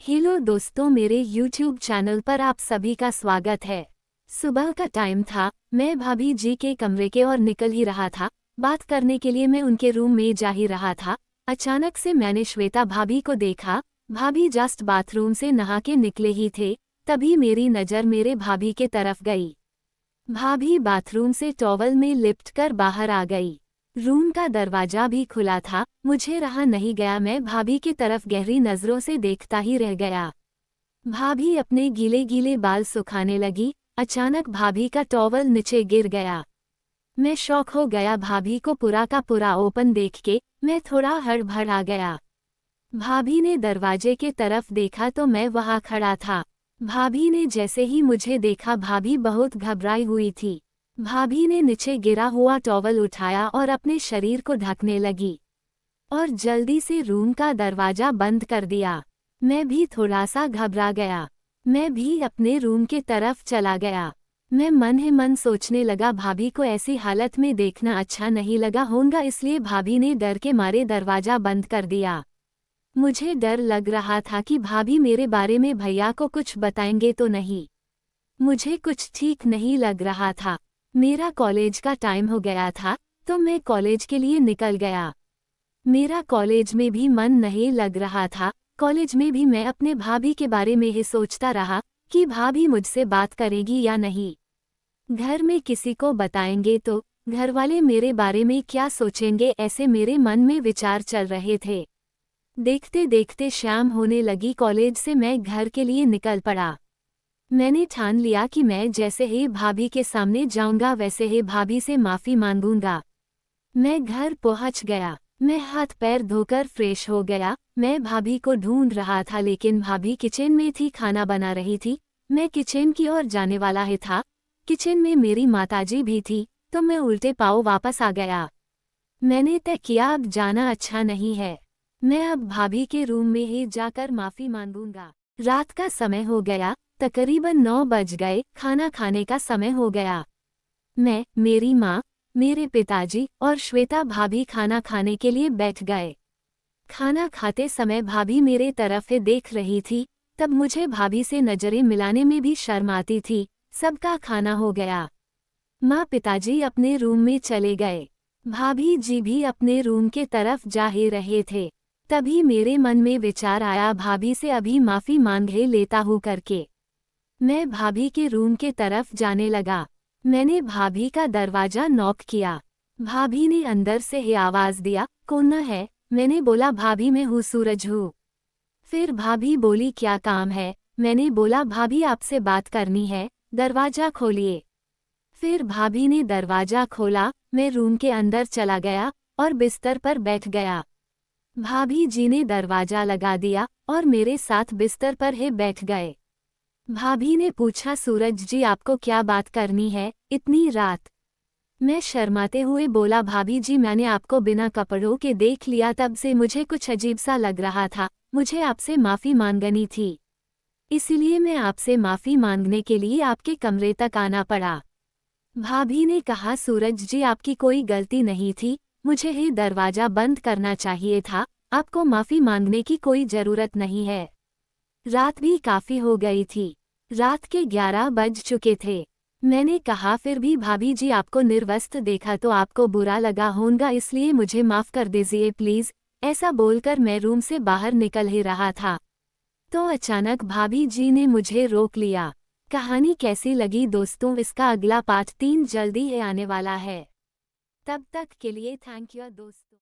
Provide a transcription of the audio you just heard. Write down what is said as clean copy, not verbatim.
Hello दोस्तों, मेरे YouTube channel पर आप सभी का स्वागत है। सुबह का टाइम था, मैं भाभी जी के कमरे के और निकल ही रहा था। बात करने के लिए मैं उनके रूम में जा ही रहा था। अचानक से मैंने श्वेता भाभी को देखा। भाभी जस्ट बाथरूम से नहा के निकले ही थे, तभी मेरी नज़र मेरे भाभी के तरफ गई। भाभी बाथरूम से टॉवल में लिपट कर बाहर आ गई। रूम का दरवाजा भी खुला था। मुझे रहा नहीं गया, मैं भाभी की तरफ गहरी नजरों से देखता ही रह गया। भाभी अपने गीले गीले बाल सुखाने लगी। अचानक भाभी का टॉवल नीचे गिर गया। मैं शॉक हो गया। भाभी को पूरा का पूरा ओपन देख के मैं थोड़ा हड़बड़ आ गया। भाभी ने दरवाजे के तरफ देखा तो मैं वहां खड़ा था। भाभी ने जैसे ही मुझे देखा, भाभी बहुत घबराई हुई थी। भाभी ने नीचे गिरा हुआ टॉवल उठाया और अपने शरीर को ढकने लगी और जल्दी से रूम का दरवाजा बंद कर दिया। मैं भी थोड़ा सा घबरा गया। मैं भी अपने रूम के तरफ चला गया। मैं मन ही मन सोचने लगा, भाभी को ऐसी हालत में देखना अच्छा नहीं लगा होगा, इसलिए भाभी ने डर के मारे दरवाजा बंद कर दिया। मुझे डर लग रहा था कि भाभी मेरे बारे में भैया को कुछ बताएंगे तो नहीं। मुझे कुछ ठीक नहीं लग रहा था। मेरा कॉलेज का टाइम हो गया था, तो मैं कॉलेज के लिए निकल गया। मेरा कॉलेज में भी मन नहीं लग रहा था। कॉलेज में भी मैं अपने भाभी के बारे में ही सोचता रहा कि भाभी मुझसे बात करेगी या नहीं। घर में किसी को बताएंगे तो घर वाले मेरे बारे में क्या सोचेंगे, ऐसे मेरे मन में विचार चल रहे थे। देखते देखते शाम होने लगी। कॉलेज से मैं घर के लिए निकल पड़ा। मैंने ठान लिया कि मैं जैसे ही भाभी के सामने जाऊंगा वैसे ही भाभी से माफ़ी मांगूंगा। मैं घर पहुंच गया। मैं हाथ पैर धोकर फ्रेश हो गया। मैं भाभी को ढूंढ रहा था, लेकिन भाभी किचन में थी, खाना बना रही थी। मैं किचन की ओर जाने वाला ही था। किचन में मेरी माताजी भी थी, तो मैं उल्टे पाँव वापस आ गया। मैंने तय किया अब जाना अच्छा नहीं है। मैं अब भाभी के रूम में ही जाकर माफ़ी मांगूंगा। रात का समय हो गया, तकरीबन 9 बज गए। खाना खाने का समय हो गया। मैं, मेरी माँ, मेरे पिताजी और श्वेता भाभी खाना खाने के लिए बैठ गए। खाना खाते समय भाभी मेरे तरफ ही देख रही थी। तब मुझे भाभी से नजरें मिलाने में भी शर्म आती थी। सबका खाना हो गया। माँ पिताजी अपने रूम में चले गए। भाभी जी भी अपने रूम के तरफ जा ही रहे थे। तभी मेरे मन में विचार आया, भाभी से अभी माफ़ी मांग ही लेता हूँ करके। मैं भाभी के रूम के तरफ जाने लगा। मैंने भाभी का दरवाजा नॉक किया। भाभी ने अंदर से ही आवाज़ दिया, कौन है? मैंने बोला, भाभी मैं हूँ, सूरज हूँ। फिर भाभी बोली, क्या काम है? मैंने बोला, भाभी आपसे बात करनी है, दरवाजा खोलिए। फिर भाभी ने दरवाजा खोला। मैं रूम के अंदर चला गया और बिस्तर पर बैठ गया। भाभी जी ने दरवाजा लगा दिया और मेरे साथ बिस्तर पर ही बैठ गए। भाभी ने पूछा, सूरज जी आपको क्या बात करनी है इतनी रात? मैं शर्माते हुए बोला, भाभी जी मैंने आपको बिना कपड़ों के देख लिया, तब से मुझे कुछ अजीब सा लग रहा था। मुझे आपसे माफ़ी मांगनी थी, इसीलिए मैं आपसे माफ़ी मांगने के लिए आपके कमरे तक आना पड़ा। भाभी ने कहा, सूरज जी आपकी कोई गलती नहीं थी, मुझे ही दरवाज़ा बंद करना चाहिए था। आपको माफ़ी मांगने की कोई ज़रूरत नहीं है। रात भी काफ़ी हो गई थी। रात के 11 बज चुके थे। मैंने कहा, फिर भी भाभी जी आपको निर्वस्त्र देखा तो आपको बुरा लगा होगा, इसलिए मुझे माफ़ कर दीजिए प्लीज़। ऐसा बोलकर मैं रूम से बाहर निकल ही रहा था, तो अचानक भाभी जी ने मुझे रोक लिया। कहानी कैसी लगी दोस्तों? इसका अगला पार्ट 3 जल्दी ही आने वाला है। तब तक के लिए थैंक यू दोस्तों।